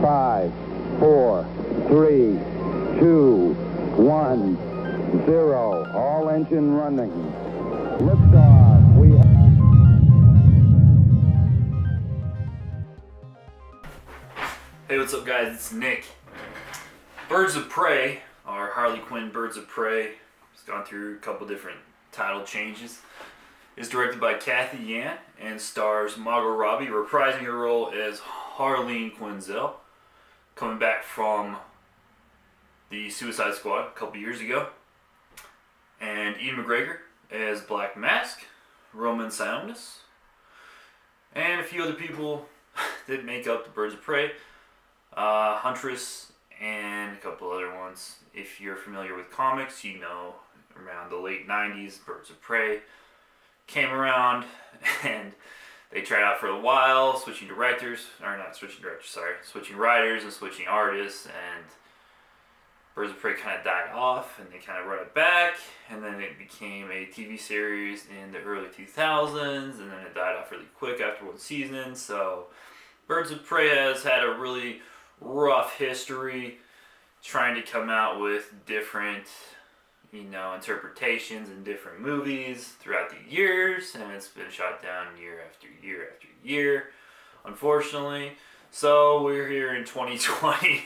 5, 4, 3, 2, 1, 0. All engine running. Liftoff. We have... Hey, what's up, guys? It's Nick. Birds of Prey, our Harley Quinn Birds of Prey, has gone through a couple different title changes. Is directed by Kathy Yan and stars Margot Robbie reprising her role as Harleen Quinzel, coming back from the Suicide Squad a couple years ago, and Ian McGregor as Black Mask, Roman Sionis, and a few other people that make up the Birds of Prey, Huntress, and a couple other ones. If you're familiar with comics, you know around the late 90s, Birds of Prey came around, and they tried out for a while, switching writers and switching artists, and Birds of Prey kind of died off, and they kind of brought it back, and then it became a TV series in the early 2000s, and then it died off really quick after one season. So Birds of Prey has had a really rough history trying to come out with different interpretations in different movies throughout the years, and it's been shot down year after year after year, unfortunately. So we're here in 2020,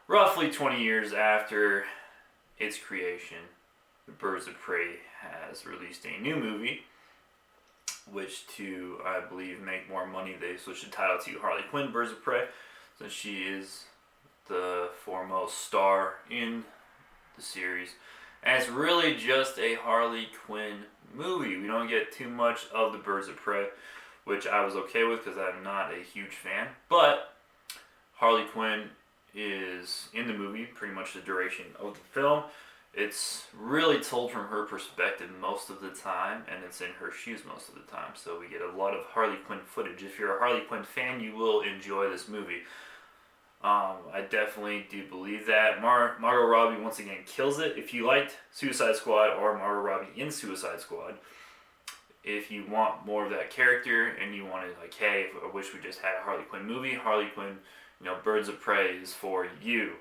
roughly 20 years after its creation. The Birds of Prey has released a new movie, which to, I believe, make more money, they switched the title to Harley Quinn Birds of Prey, since she is the foremost star in the series. And it's really just a Harley Quinn movie. We don't get too much of the Birds of Prey, which I was okay with because I'm not a huge fan. But Harley Quinn is in the movie pretty much the duration of the film. It's really told from her perspective most of the time, and it's in her shoes most of the time. So we get a lot of Harley Quinn footage. If you're a Harley Quinn fan, you will enjoy this movie. I definitely do believe that. Margot Robbie once again kills it. If you liked Suicide Squad or Margot Robbie in Suicide Squad, if you want more of that character and you wanted hey, I wish we just had a Harley Quinn movie, Harley Quinn, Birds of Prey is for you.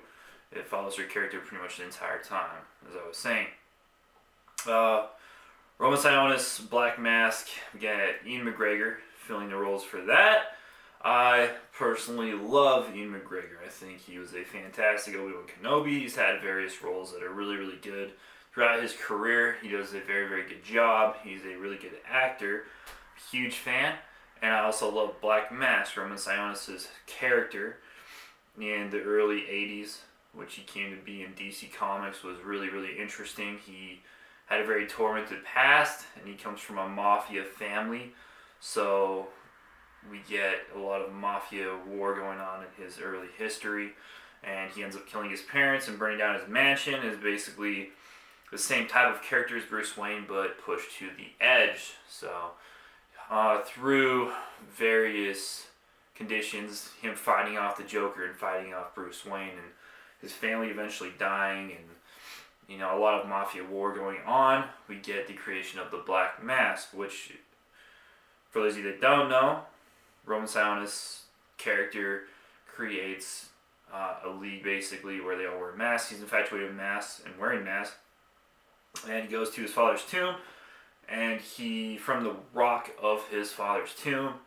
It follows her character pretty much the entire time, as I was saying. Roman Sionis, Black Mask, we got Ian McGregor filling the roles for that. I personally love Ian McGregor. I think he was a fantastic Obi-Wan Kenobi. He's had various roles that are really, really good throughout his career. He does a very, very good job. He's a really good actor. Huge fan. And I also love Black Mask, Roman Sionis' character in the early 80s, which he came to be in DC Comics, was really, really interesting. He had a very tormented past, and he comes from a mafia family. So we get a lot of mafia war going on in his early history, and he ends up killing his parents and burning down his mansion. Is basically the same type of character as Bruce Wayne, but pushed to the edge. So through various conditions, him fighting off the Joker and fighting off Bruce Wayne, and his family eventually dying, and a lot of mafia war going on, we get the creation of the Black Mask, which, for those of you that don't know, Roman Sionis' character creates a league basically where they all wear masks. He's infatuated with masks and wearing masks. And he goes to his father's tomb, and from the rock of his father's tomb,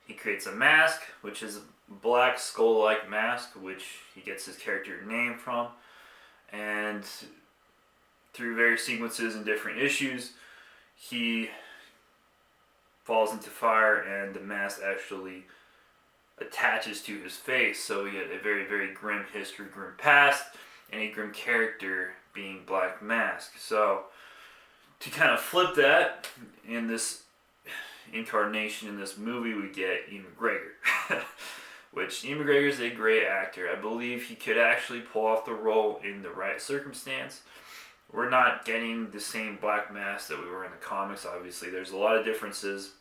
he creates a mask, which is a black skull-like mask, which he gets his character name from. And through various sequences and different issues, he falls into fire, and the mask actually attaches to his face. So we get a very, very grim history, grim past, and a grim character being Black Mask. So to kind of flip that, in this incarnation in this movie, we get Ian McGregor. Which Ian McGregor is a great actor. I believe he could actually pull off the role in the right circumstance. We're not getting the same Black Mask that we were in the comics, obviously. There's a lot of differences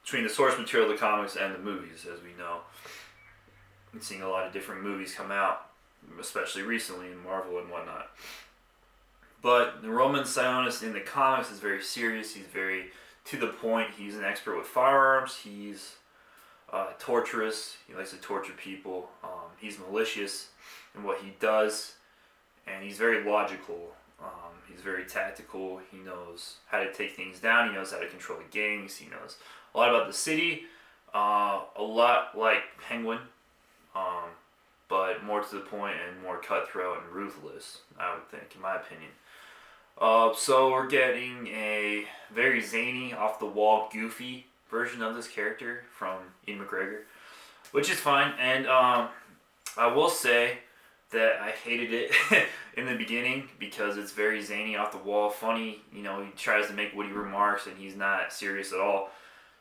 between the source material of the comics and the movies, as we know. I'm seeing a lot of different movies come out, especially recently in Marvel and whatnot. But the Roman Sionis in the comics is very serious. He's very to the point. He's an expert with firearms. He's torturous. He likes to torture people. He's malicious in what he does, and he's very logical. He's very tactical. He knows how to take things down. He knows how to control the gangs. He knows a lot about the city. A lot like Penguin, but more to the point and more cutthroat and ruthless, I would think, in my opinion. So we're getting a very zany, off-the-wall, goofy version of this character from Ian McGregor, which is fine. And I will say that I hated it in the beginning because it's very zany, off the wall, funny. You know, he tries to make witty remarks and he's not serious at all.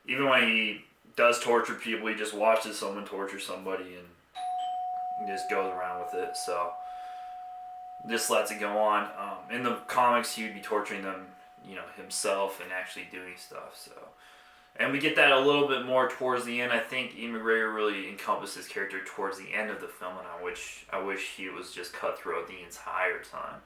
Even when he does torture people, he just watches someone torture somebody and just goes around with it. So just lets it go on. In the comics, he would be torturing them, you know, himself and actually doing stuff. So, and we get that a little bit more towards the end. I think Ian McGregor really encompassed his character towards the end of the film, and I wish he was just cutthroat the entire time.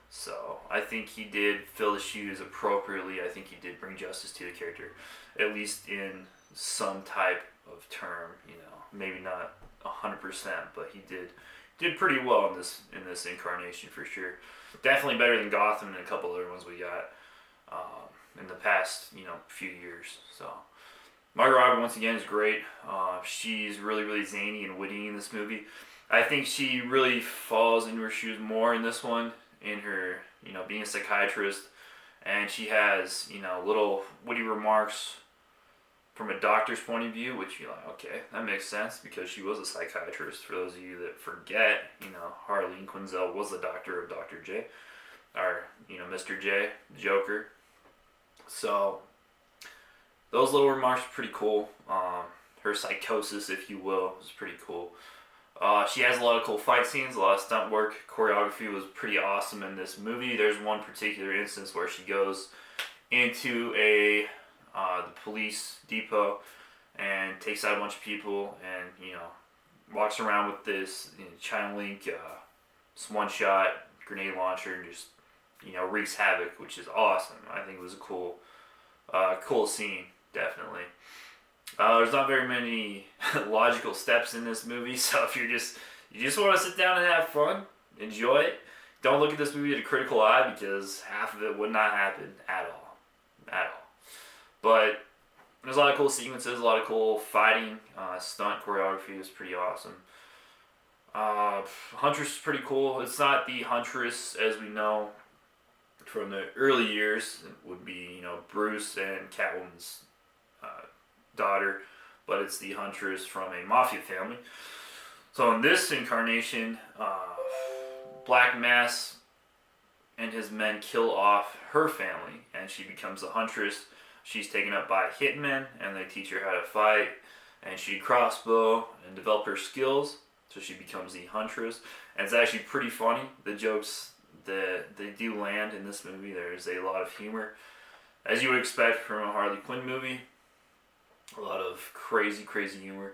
So I think he did fill the shoes appropriately. I think he did bring justice to the character, at least in some type of term. You know, maybe not 100%, but he did pretty well in this incarnation for sure. Definitely better than Gotham and a couple other ones we got in the past, you know, few years. So Margot Robbie once again is great. She's really, really zany and witty in this movie. I think she really falls into her shoes more in this one, in her, you know, being a psychiatrist, and she has, you know, little witty remarks from a doctor's point of view, which you're like, okay, that makes sense because she was a psychiatrist. For those of you that forget, you know, Harley Quinn was the doctor of Dr. J, or, you know, Mr. J, the Joker. So those little remarks are pretty cool. Her psychosis, if you will, is pretty cool. She has a lot of cool fight scenes, a lot of stunt work. Choreography was pretty awesome in this movie. There's one particular instance where she goes into the police depot and takes out a bunch of people and, you know, walks around with this, you know, China Link one-shot grenade launcher and just, you know, wreaks havoc, which is awesome. I think it was a cool scene, definitely. There's not very many logical steps in this movie, so if you just want to sit down and have fun, enjoy it, don't look at this movie with a critical eye because half of it would not happen at all. But there's a lot of cool sequences, a lot of cool fighting, stunt choreography is pretty awesome. Huntress is pretty cool. It's not the Huntress as we know from the early years. It would be, you know, Bruce and Catwoman's daughter, but it's the Huntress from a mafia family. So in this incarnation, Black Mass and his men kill off her family, and she becomes the Huntress. She's taken up by hitmen, and they teach her how to fight, and she crossbow and develop her skills, so she becomes the Huntress. And it's actually pretty funny, the jokes that they do land in this movie. There's a lot of humor, as you would expect from a Harley Quinn movie. A lot of crazy humor.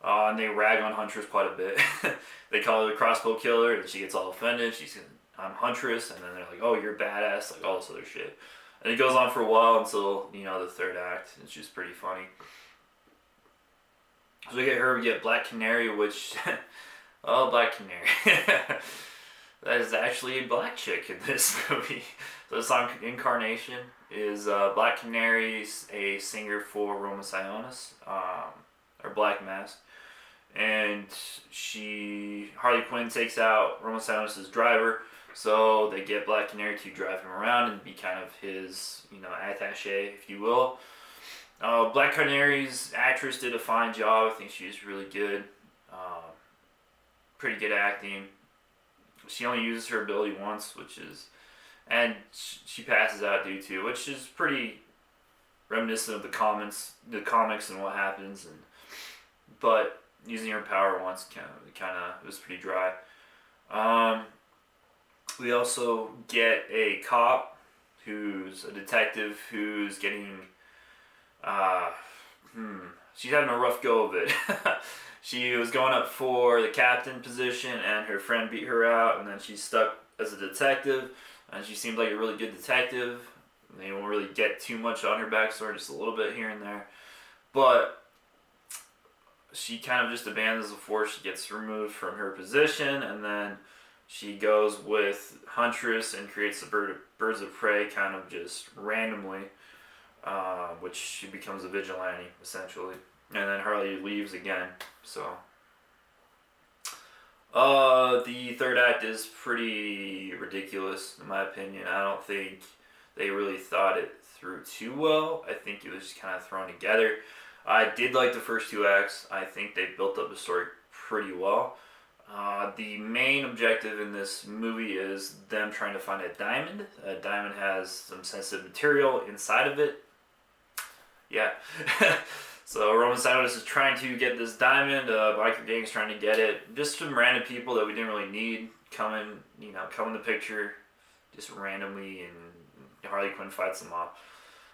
And they rag on Huntress quite a bit. They call her the crossbow killer, and she gets all offended. She's I'm Huntress, and then they're like, oh, you're badass, like all this other shit. And it goes on for a while until, you know, the third act. It's just pretty funny. So we get Black Canary, which, oh, Black Canary. That is actually a black chick in this movie. So this incarnation is Black Canary, a singer for Roma Sionis, or Black Mask. And Harley Quinn takes out Roma Sionis' driver, so they get Black Canary to drive him around and be kind of his, you know, attaché, if you will. Black Canary's actress did a fine job. I think she was really good. Pretty good acting. She only uses her ability once, and she passes out due to, which is pretty reminiscent of the comics and what happens. But using her power once kind of was pretty dry. We also get a cop who's a detective who's getting she's having a rough go of it. She was going up for the captain position and her friend beat her out, and then she's stuck as a detective, and she seemed like a really good detective. They won't really get too much on her backstory, just a little bit here and there. But she kind of just abandons the force. She gets removed from her position, and then she goes with Huntress and creates the birds of prey kind of just randomly, which she becomes a vigilante essentially. And then Harley leaves again. So the third act is pretty ridiculous in my opinion. I don't think they really thought it through too well. I think it was just kind of thrown together. I did like the first two acts. I think they built up the story pretty well. The main objective in this movie is them trying to find a diamond. A diamond has some sensitive material inside of it. Yeah. So Roman Steiner is trying to get this diamond. Biker gang's trying to get it. Just some random people that we didn't really need come in the picture just randomly, and Harley Quinn fights them off.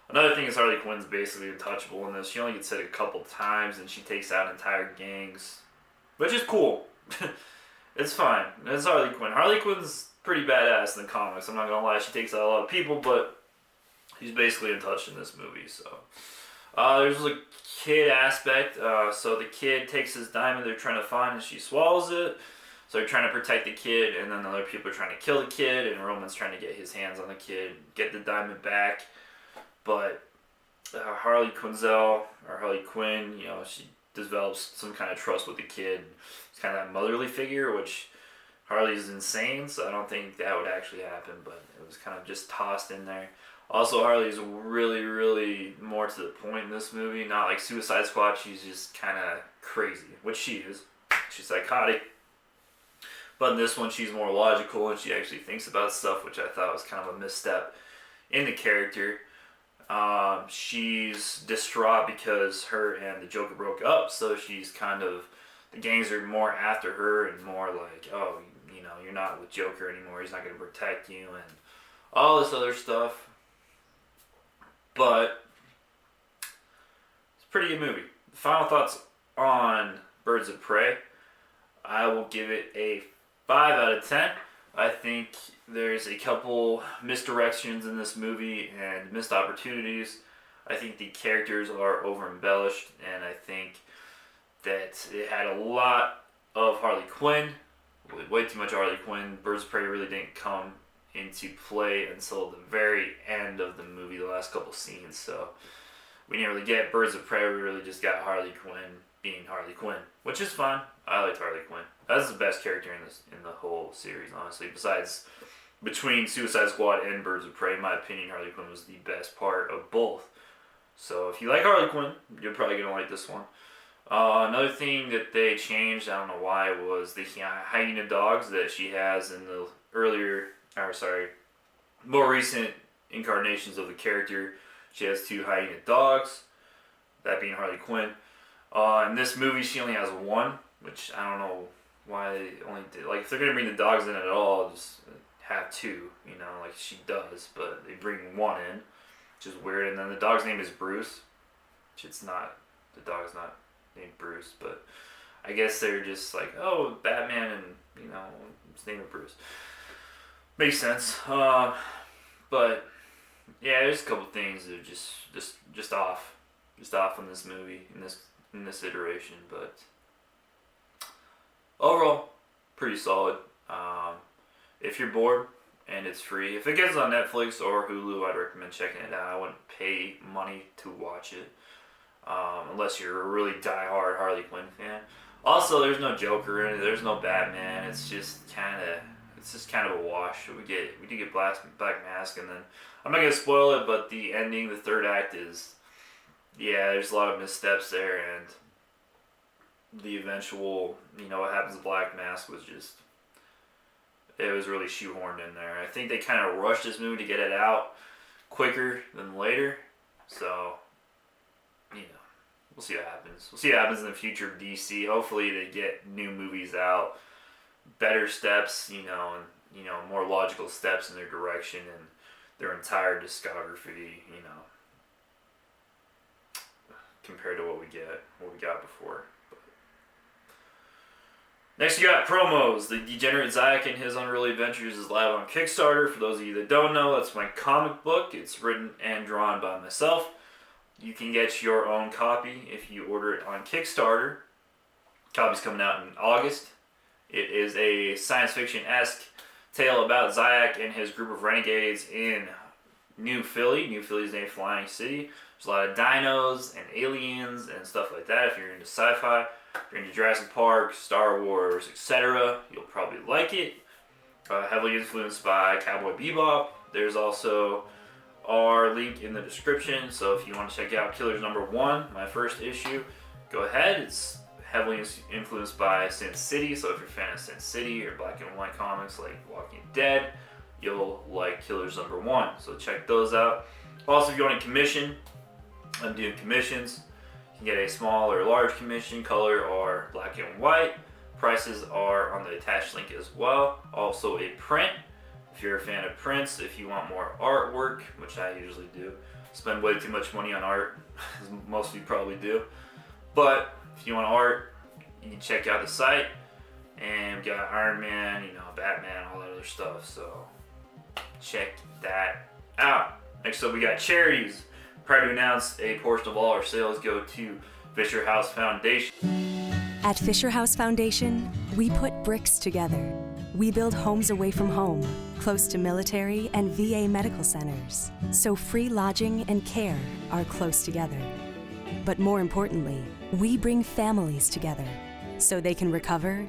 Another thing is Harley Quinn's basically untouchable in this. She only gets hit a couple times and she takes out entire gangs, which is cool. It's fine. It's Harley Quinn. Harley Quinn's pretty badass in the comics. I'm not gonna lie. She takes out a lot of people, but she's basically untouched in this movie. So there's a kid aspect. So the kid takes his diamond they're trying to find and she swallows it. So they're trying to protect the kid, and then other people are trying to kill the kid, and Roman's trying to get his hands on the kid, get the diamond back. But Harley Quinzel, or Harley Quinn, she develops some kind of trust with the kid. It's kind of that motherly figure, which Harley's insane, so I don't think that would actually happen, but it was kind of just tossed in there. Also, Harley's really, really more to the point in this movie. Not like Suicide Squad, she's just kind of crazy, which she is. She's psychotic. But in this one, she's more logical, and she actually thinks about stuff, which I thought was kind of a misstep in the character. She's distraught because her and the Joker broke up, so she's kind of, the gangs are more after her and more like, oh, you're not with Joker anymore, he's not going to protect you, and all this other stuff. But it's a pretty good movie. Final thoughts on Birds of Prey. I will give it a 5 out of 10. I think there's a couple misdirections in this movie and missed opportunities. I think the characters are over embellished, and I think that it had a lot of Harley Quinn, way too much Harley Quinn. Birds of Prey really didn't come into play until the very end of the movie, the last couple scenes. So we didn't really get Birds of Prey. We really just got Harley Quinn being Harley Quinn, which is fine. I liked Harley Quinn. That's the best character in the whole series, honestly. Besides, between Suicide Squad and Birds of Prey, in my opinion, Harley Quinn was the best part of both. So if you like Harley Quinn, you're probably gonna like this one. Another thing that they changed, I don't know why, was the hyena dogs that she has in the more recent incarnations of the character. She has 2 hyena dogs, that being Harley Quinn. In this movie, she only has 1, which I don't know why they only did. Like, if they're gonna bring the dogs in at all, just have 2, like she does. But they bring 1 in, which is weird. And then the dog's name is Bruce, which the dog's not named Bruce, but I guess they're just like, oh, Batman, and his name is Bruce. Makes sense. But yeah, there's a couple things that are just off in this movie, in this iteration, but overall, pretty solid. If you're bored and it's free, if it gets on Netflix or Hulu, I'd recommend checking it out. I wouldn't pay money to watch it, unless you're a really die-hard Harley Quinn fan. Also, there's no Joker in it. There's no Batman. It's just kind of a wash. We do get Black Mask, and then I'm not gonna spoil it, but the ending, the third act is, there's a lot of missteps there, and the eventual, what happens to Black Mask was just, it was really shoehorned in there. I think they kind of rushed this movie to get it out quicker than later, so, we'll see what happens. We'll see what happens in the future of DC. Hopefully they get new movies out, better steps, and, more logical steps in their direction and their entire discography, compared to what we got before. But next, you got promos. The Degenerate Ziac and his Unruly Adventures is live on Kickstarter. For those of you that don't know, that's my comic book. It's written and drawn by myself. You can get your own copy if you order it on Kickstarter. Copy's coming out in August. It is a science fiction-esque tale about Ziac and his group of renegades in New Philly. New Philly's a flying city. There's a lot of dinos and aliens and stuff like that. If you're into sci-fi, if you're into Jurassic Park, Star Wars, etc., you'll probably like it. Heavily influenced by Cowboy Bebop. There's also our link in the description, so if you want to check out Killers #1, my first issue, go ahead. It's heavily influenced by Sin City, so if you're a fan of Sin City or black and white comics like Walking Dead, you'll like Killers #1, so check those out. Also, if you want a commission, I'm doing commissions. You can get a small or large commission, color or black and white. Prices are on the attached link as well. Also a print. If you're a fan of prints, if you want more artwork, which I usually do, spend way too much money on art, as most of you probably do. But if you want art, you can check out the site. And we got Iron Man, Batman, all that other stuff. So check that out. Next up, we got charities. Proud to announce a portion of all our sales go to Fisher House Foundation. At Fisher House Foundation, we put bricks together. We build homes away from home, close to military and VA medical centers, so free lodging and care are close together. But more importantly, we bring families together so they can recover,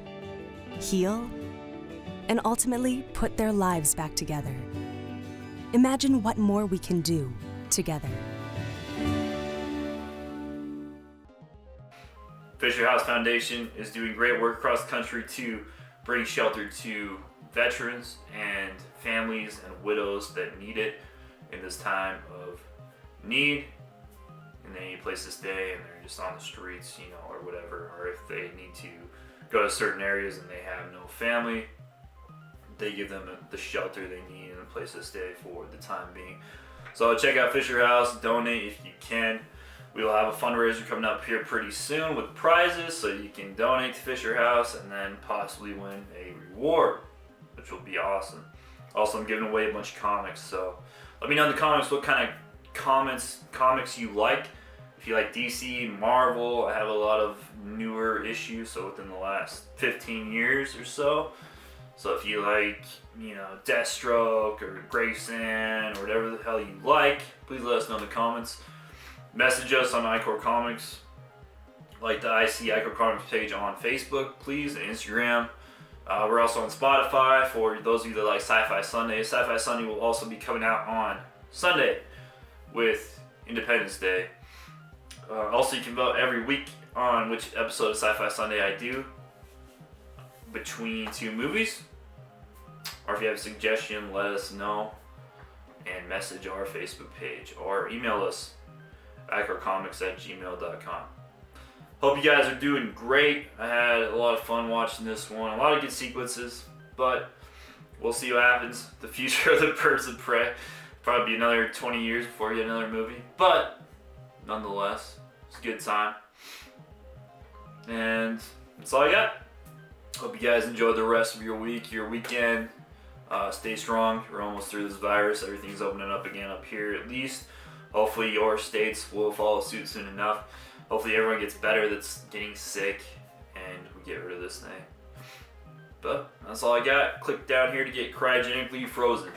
heal, and ultimately put their lives back together. Imagine what more we can do together. Fisher House Foundation is doing great work across the country to bring shelter to veterans and families and widows that need it in this time of need, and they need a place to stay and they're just on the streets, or whatever, or if they need to go to certain areas and they have no family, they give them the shelter they need and a place to stay for the time being. So check out Fisher House, donate if you can. We will have a fundraiser coming up here pretty soon with prizes, so you can donate to Fisher House and then possibly win a reward, which will be awesome. Also, I'm giving away a bunch of comics, so let me know in the comments what kind of comics you like. If you like DC, Marvel, I have a lot of newer issues, so within the last 15 years or so. So if you like, Deathstroke or Grayson or whatever the hell you like, please let us know in the comments. Message us on iCore Comics, like the IC iCore Comics page on Facebook, please, and Instagram. We're also on Spotify for those of you that like Sci-Fi Sunday. Sci-Fi Sunday will also be coming out on Sunday with Independence Day. Also, you can vote every week on which episode of Sci-Fi Sunday I do between two movies. Or if you have a suggestion, let us know and message our Facebook page or email us iCoreComics@gmail.com. Hope you guys are doing great. I had a lot of fun watching this one. A lot of good sequences, but we'll see what happens. The future of the Birds of Prey. Probably be another 20 years before we get another movie, but nonetheless, it's a good time. And that's all I got. Hope you guys enjoy the rest of your week, your weekend. Stay strong. We're almost through this virus. Everything's opening up again up here at least. Hopefully your states will follow suit soon enough. Hopefully everyone gets better that's getting sick and we get rid of this thing. But that's all I got. Click down here to get cryogenically frozen.